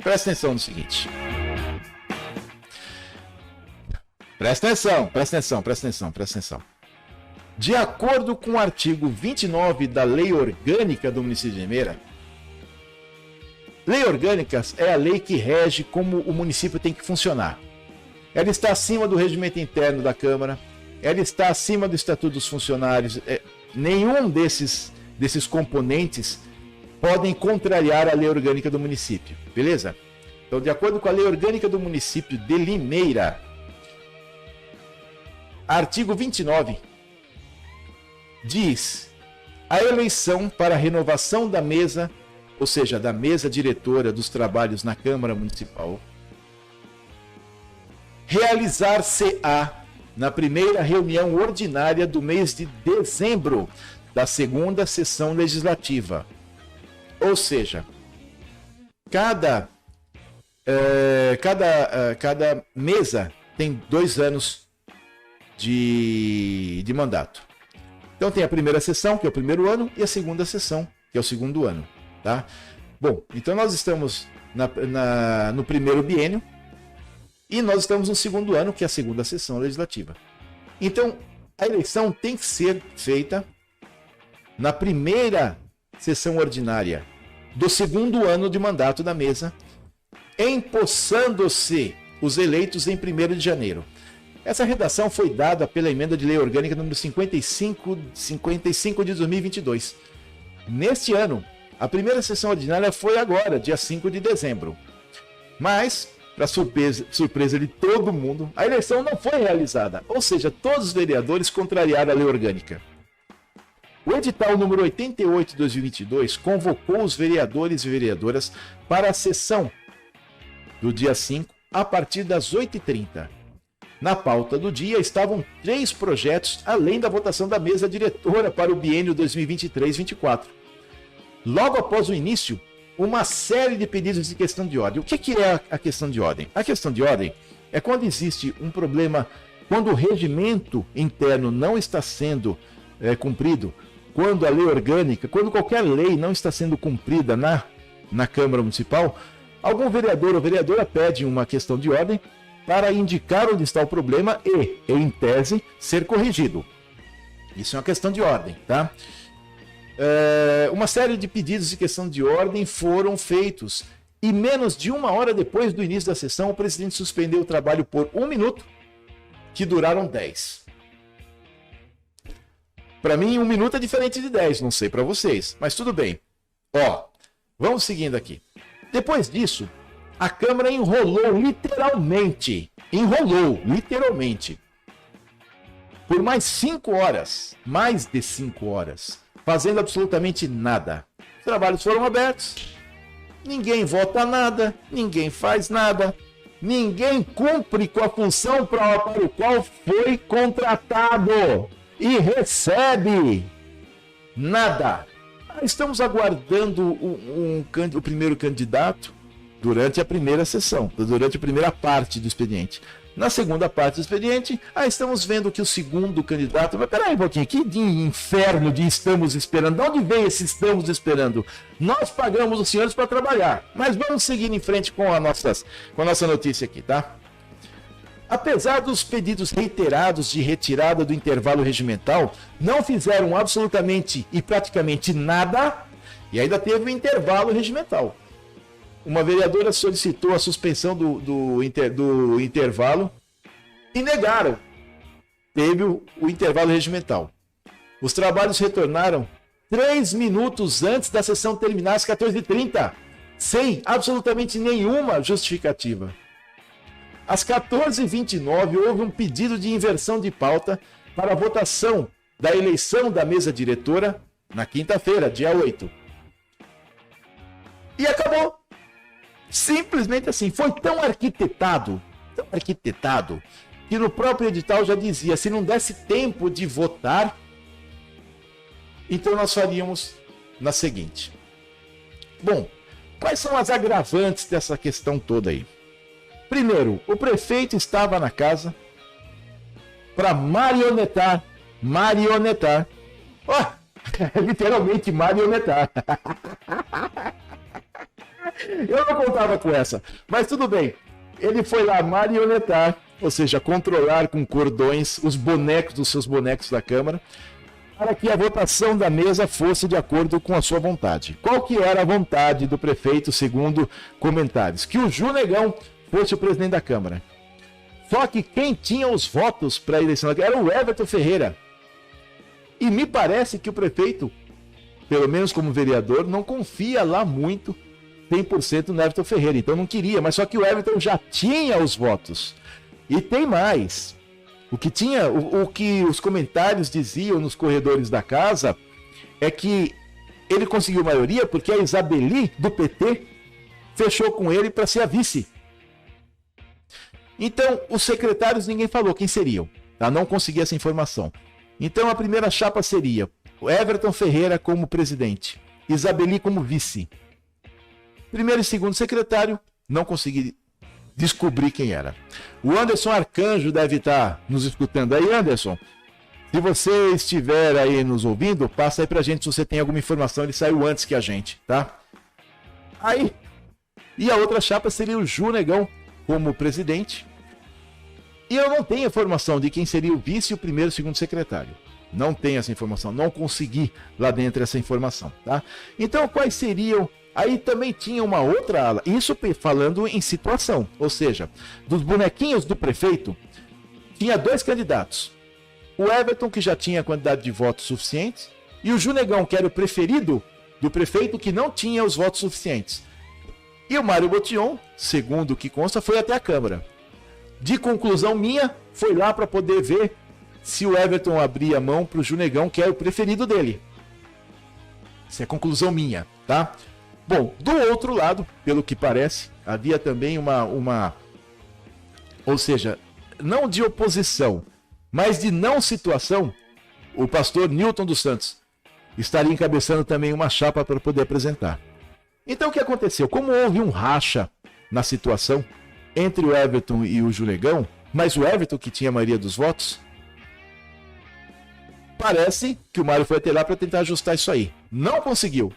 Presta atenção no seguinte. Presta atenção. De acordo com o artigo 29 da Lei Orgânica do município de Limeira, Lei Orgânica é a lei que rege como o município tem que funcionar. Ela está acima do regimento interno da Câmara, ela está acima do Estatuto dos Funcionários. Nenhum desses componentes podem contrariar a Lei Orgânica do município, beleza? Então, de acordo com a Lei Orgânica do município de Limeira, artigo 29, diz: a eleição para a renovação da mesa, ou seja, da mesa diretora dos trabalhos na Câmara Municipal, realizar-se-á na primeira reunião ordinária do mês de dezembro da segunda sessão legislativa. Ou seja, cada mesa tem 2 anos de mandato. Então tem a primeira sessão, que é o primeiro ano, e a segunda sessão, que é o segundo ano. Tá? Bom, então nós estamos no primeiro biênio e nós estamos no segundo ano, que é a segunda sessão legislativa. Então, a eleição tem que ser feita na primeira sessão ordinária do segundo ano de mandato da mesa, empossando-se os eleitos em 1º de janeiro. Essa redação foi dada pela emenda de lei orgânica número 55 de 2022. Neste ano, a primeira sessão ordinária foi agora, dia 5 de dezembro. Mas, para surpresa de todo mundo, a eleição não foi realizada. Ou seja, todos os vereadores contrariaram a lei orgânica. O edital número 88 de 2022 convocou os vereadores e vereadoras para a sessão do dia 5, a partir das 8h30. Na pauta do dia estavam 3 projetos, além da votação da mesa diretora para o biênio 2023-24. Logo após o início, uma série de pedidos de questão de ordem. O que é a questão de ordem? A questão de ordem é quando existe um problema, quando o regimento interno não está sendo cumprido, quando a lei orgânica, quando qualquer lei não está sendo cumprida na Câmara Municipal, algum vereador ou vereadora pede uma questão de ordem para indicar onde está o problema e, em tese, ser corrigido. Isso é uma questão de ordem, tá? Uma série de pedidos de questão de ordem foram feitos e menos de 1 hora depois do início da sessão, o presidente suspendeu o trabalho por 1 minuto, que duraram 10. Para mim, 1 minuto é diferente de 10, não sei para vocês, mas tudo bem. Ó, vamos seguindo aqui. Depois disso, a Câmara enrolou literalmente, por mais 5 horas, mais de 5 horas, fazendo absolutamente nada. Os trabalhos foram abertos, ninguém vota nada, ninguém faz nada, ninguém cumpre com a função para o qual foi contratado e recebe nada. Estamos aguardando o primeiro candidato durante a primeira sessão, durante a primeira parte do expediente. Na segunda parte do expediente, estamos vendo que o segundo candidato... Mas peraí um pouquinho, que de inferno de estamos esperando? De onde vem esse estamos esperando? Nós pagamos os senhores para trabalhar, mas vamos seguir em frente com a nossa notícia aqui, tá? Apesar dos pedidos reiterados de retirada do intervalo regimental, não fizeram absolutamente e praticamente nada, e ainda teve o intervalo regimental. Uma vereadora solicitou a suspensão do intervalo e negaram. Teve o intervalo regimental. Os trabalhos retornaram 3 minutos antes da sessão terminar às 14h30, sem absolutamente nenhuma justificativa. Às 14h29 houve um pedido de inversão de pauta para a votação da eleição da mesa diretora na quinta-feira, dia 8. E acabou. Simplesmente assim, foi tão arquitetado, que no próprio edital já dizia, se não desse tempo de votar, então nós faríamos na seguinte. Bom, quais são as agravantes dessa questão toda aí? Primeiro, o prefeito estava na casa para marionetar, literalmente marionetar. Eu não contava com essa, mas tudo bem. Ele foi lá marionetar, ou seja, controlar com cordões os bonecos dos seus bonecos da Câmara, para que a votação da mesa fosse de acordo com a sua vontade. Qual que era a vontade do prefeito, segundo comentários? Que o Ju Negão fosse o presidente da Câmara. Só que quem tinha os votos para a eleição era o Everton Ferreira. E me parece que o prefeito, pelo menos como vereador, não confia lá muito 100% no Everton Ferreira. Então não queria, mas só que o Everton já tinha os votos. E tem mais. O que os comentários diziam nos corredores da casa é que ele conseguiu maioria porque a Isabeli, do PT, fechou com ele para ser a vice. Então, os secretários ninguém falou quem seriam. Tá? Não consegui essa informação. Então, a primeira chapa seria o Everton Ferreira como presidente, Isabeli como vice. Primeiro e segundo secretário, não consegui descobrir quem era. O Anderson Arcanjo deve estar nos escutando aí, Anderson. Se você estiver aí nos ouvindo, passa aí pra gente se você tem alguma informação. Ele saiu antes que a gente, tá? Aí. E a outra chapa seria o Ju Negão como presidente. E eu não tenho informação de quem seria o vice e o primeiro e o segundo secretário. Não tenho essa informação. Não consegui lá dentro essa informação, tá? Então, quais seriam... Aí também tinha uma outra ala, isso falando em situação, ou seja, dos bonequinhos do prefeito, tinha dois candidatos. O Everton, que já tinha a quantidade de votos suficientes, e o Ju Negão, que era o preferido do prefeito, que não tinha os votos suficientes. E o Mário Botion, segundo o que consta, foi até a Câmara. De conclusão minha, foi lá para poder ver se o Everton abria a mão para o Ju Negão, que era o preferido dele. Essa é a conclusão minha, tá? Bom, do outro lado, pelo que parece, havia também ou seja, não de oposição, mas de não situação, o pastor Newton dos Santos estaria encabeçando também uma chapa para poder apresentar. Então o que aconteceu? Como houve um racha na situação entre o Everton e o Ju Negão, mas o Everton que tinha a maioria dos votos, parece que o Mário foi até lá para tentar ajustar isso aí. Não conseguiu.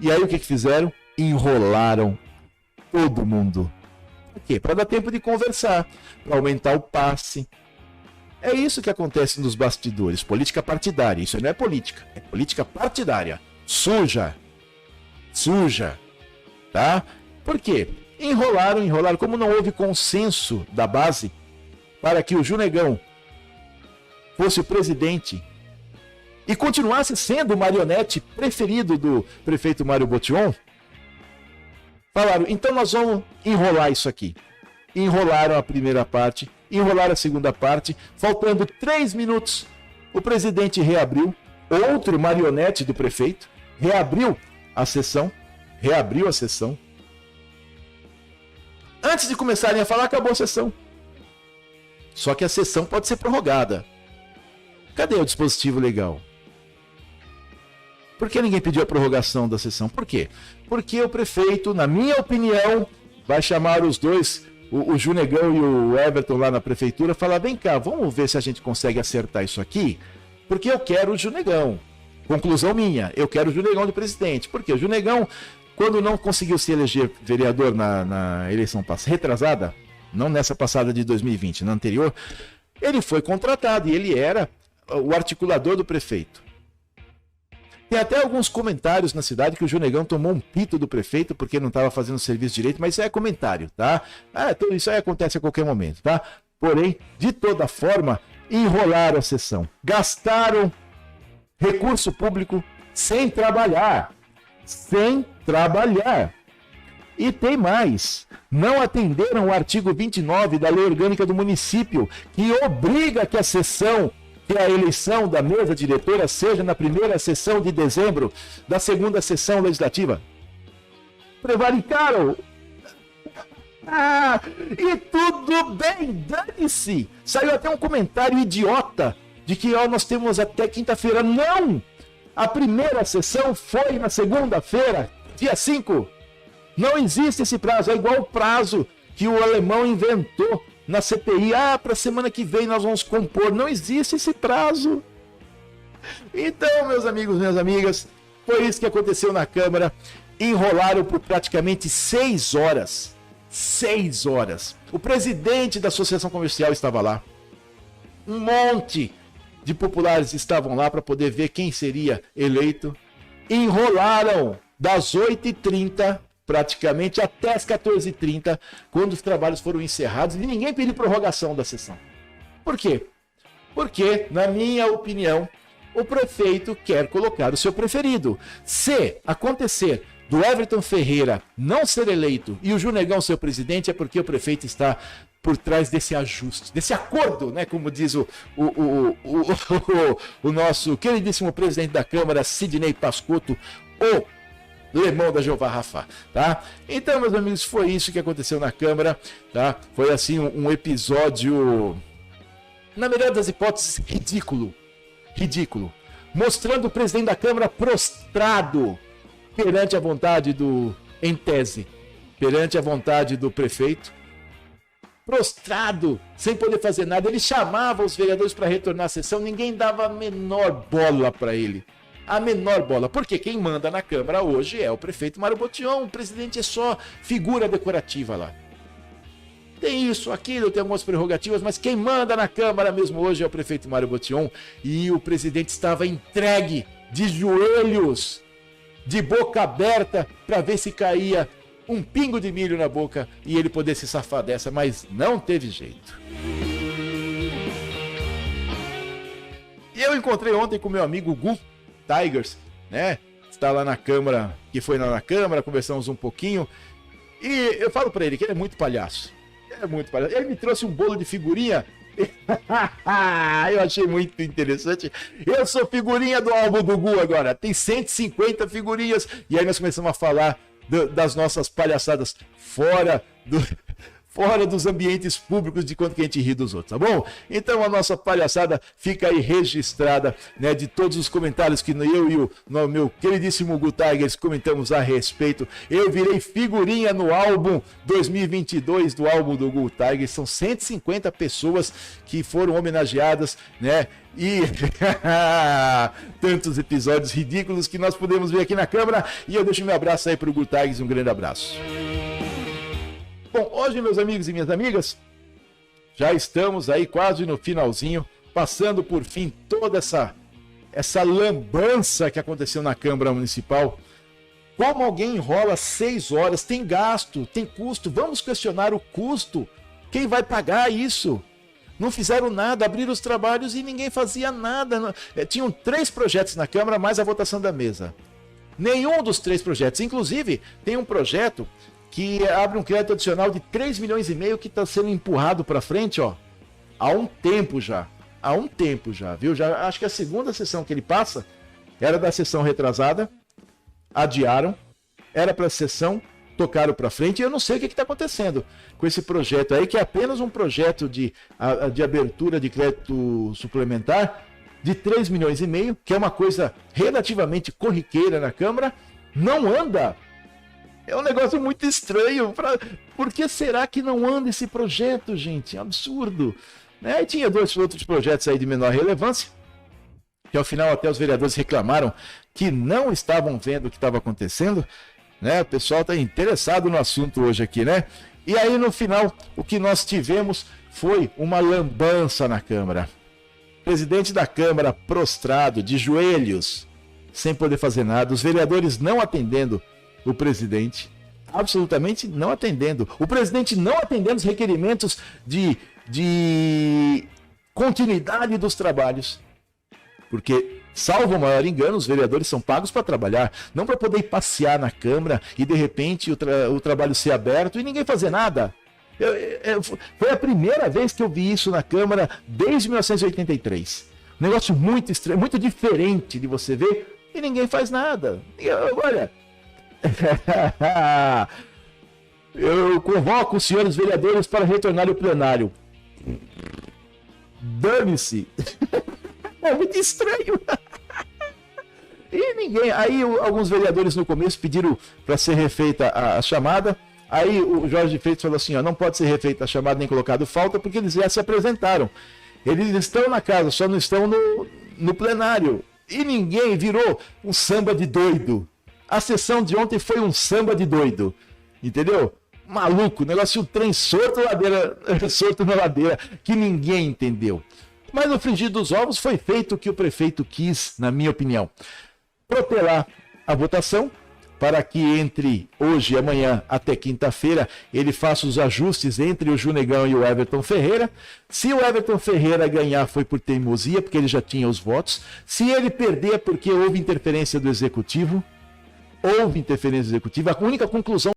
E aí o que fizeram? Enrolaram todo mundo. Por quê? Para dar tempo de conversar, para aumentar o passe. É isso que acontece nos bastidores. Política partidária. Isso não é política. É política partidária. Suja. Suja. Tá? Por quê? Enrolaram. Como não houve consenso da base para que o Ju Negão fosse o presidente e continuasse sendo o marionete preferido do prefeito Mário Botion, falaram, então nós vamos enrolar isso aqui. Enrolaram a primeira parte, enrolaram a segunda parte, faltando 3 minutos, o presidente reabriu, outro marionete do prefeito, reabriu a sessão. Antes de começarem a falar, acabou a sessão. Só que a sessão pode ser prorrogada. Cadê o dispositivo legal? Por que ninguém pediu a prorrogação da sessão? Por quê? Porque o prefeito, na minha opinião, vai chamar os dois, o Ju Negão e o Everton lá na prefeitura, falar, vem cá, vamos ver se a gente consegue acertar isso aqui, porque eu quero o Ju Negão. Conclusão minha, eu quero o Ju Negão de presidente. Por quê? O Ju Negão, quando não conseguiu se eleger vereador na eleição retrasada, não nessa passada de 2020, na anterior, ele foi contratado e ele era o articulador do prefeito. Tem até alguns comentários na cidade que o Ju Negão tomou um pito do prefeito porque não estava fazendo o serviço direito, mas isso é comentário, tá? Então isso aí acontece a qualquer momento, tá? Porém, de toda forma, enrolaram a sessão. Gastaram recurso público sem trabalhar. Sem trabalhar. E tem mais. Não atenderam o artigo 29 da Lei Orgânica do Município, que obriga que a sessão, que a eleição da mesa diretora seja na primeira sessão de dezembro da segunda sessão legislativa. Prevaricaram. E tudo bem, dane-se. Saiu até um comentário idiota de que nós temos até quinta-feira. Não! A primeira sessão foi na segunda-feira, dia 5. Não existe esse prazo, é igual o prazo que o alemão inventou na CPI. Para a semana que vem nós vamos compor. Não existe esse prazo. Então, meus amigos, minhas amigas, foi isso que aconteceu na Câmara. enrolaram por praticamente 6 horas. 6 horas. O presidente da Associação Comercial estava lá. Um monte de populares estavam lá para poder ver quem seria eleito. Enrolaram das 8h30 praticamente até as 14h30, quando os trabalhos foram encerrados, e ninguém pediu prorrogação da sessão. Por quê? Porque, na minha opinião, o prefeito quer colocar o seu preferido. Se acontecer do Everton Ferreira não ser eleito e o Junegão ser presidente, é porque o prefeito está por trás desse ajuste, desse acordo, né? Como diz o nosso queridíssimo presidente da Câmara, Sidney Pascotto, o Lemão da Jeová Rafá, tá? Então, meus amigos, foi isso que aconteceu na Câmara, tá? Foi assim um episódio, na melhor das hipóteses, ridículo, mostrando o presidente da Câmara prostrado perante a vontade em tese, perante a vontade do prefeito, prostrado, sem poder fazer nada. Ele chamava os vereadores para retornar à sessão, ninguém dava a menor bola para ele. A menor bola, porque quem manda na Câmara hoje é o prefeito Mário Botion, o presidente é só figura decorativa lá. Tem isso, aquilo, tem algumas prerrogativas, mas quem manda na Câmara mesmo hoje é o prefeito Mário Botion, e o presidente estava entregue, de joelhos, de boca aberta, para ver se caía um pingo de milho na boca e ele poder se safar dessa, mas não teve jeito. E eu encontrei ontem com meu amigo Gu Tigers, né? Está lá na Câmara, que foi lá na Câmara, conversamos um pouquinho. E eu falo para ele que ele é muito palhaço. Ele me trouxe um bolo de figurinha. Eu achei muito interessante. Eu sou figurinha do álbum do Gu agora. Tem 150 figurinhas. E aí nós começamos a falar das nossas palhaçadas fora dos ambientes públicos, de quanto que a gente ri dos outros, tá bom? Então a nossa palhaçada fica aí registrada, né, de todos os comentários que eu e o meu queridíssimo Gu Tigers comentamos a respeito. Eu virei figurinha no álbum 2022 do álbum do Gu Tigers. São 150 pessoas que foram homenageadas, né? E tantos episódios ridículos que nós podemos ver aqui na Câmara. E eu deixo meu abraço aí pro Gu Tigers, um grande abraço. Bom, hoje, meus amigos e minhas amigas, já estamos aí quase no finalzinho, passando por fim toda essa lambança que aconteceu na Câmara Municipal. Como alguém enrola 6 horas, tem gasto, tem custo, vamos questionar o custo. Quem vai pagar isso? Não fizeram nada, abriram os trabalhos e ninguém fazia nada. Tinham 3 projetos na Câmara, mais a votação da mesa. Nenhum dos 3 projetos, inclusive tem um projeto que abre um crédito adicional de 3,5 milhões que está sendo empurrado para frente, ó, há um tempo já, viu? Já acho que a segunda sessão que ele passa era da sessão retrasada, adiaram, era para a sessão, tocaram para frente, e eu não sei o que está acontecendo com esse projeto aí, que é apenas um projeto de abertura de crédito suplementar de 3,5 milhões, que é uma coisa relativamente corriqueira na Câmara, não anda. É um negócio muito estranho. Por que será que não anda esse projeto, gente? É um absurdo. Né? E tinha 2 outros projetos aí de menor relevância, que ao final até os vereadores reclamaram que não estavam vendo o que estava acontecendo. Né? O pessoal está interessado no assunto hoje aqui, né? E aí no final o que nós tivemos foi uma lambança na Câmara. O presidente da Câmara prostrado, de joelhos, sem poder fazer nada. Os vereadores não atendendo o presidente, absolutamente não atendendo. O presidente não atendendo os requerimentos de continuidade dos trabalhos. Porque, salvo o maior engano, os vereadores são pagos para trabalhar, não para poder ir passear na Câmara e de repente o trabalho ser aberto e ninguém fazer nada. Foi a primeira vez que eu vi isso na Câmara desde 1983. Um negócio muito estranho, muito diferente de você ver e ninguém faz nada. Olha, eu convoco os senhores vereadores para retornar ao plenário. Dane-se. É muito estranho. E ninguém. Aí alguns vereadores no começo pediram para ser refeita a chamada. Aí o Jorge Freitas falou assim: ó, não pode ser refeita a chamada nem colocado falta, porque eles já se apresentaram. Eles estão na casa, só não estão no plenário. E ninguém, virou um samba de doido. A sessão de ontem foi um samba de doido, entendeu? Maluco, negócio de trem sorto na ladeira, que ninguém entendeu. Mas no frigir dos ovos foi feito o que o prefeito quis, na minha opinião. Protelar a votação, para que entre hoje e amanhã até quinta-feira ele faça os ajustes entre o Junegão e o Everton Ferreira. Se o Everton Ferreira ganhar foi por teimosia, porque ele já tinha os votos. Se ele perder é porque houve interferência do Executivo. A única conclusão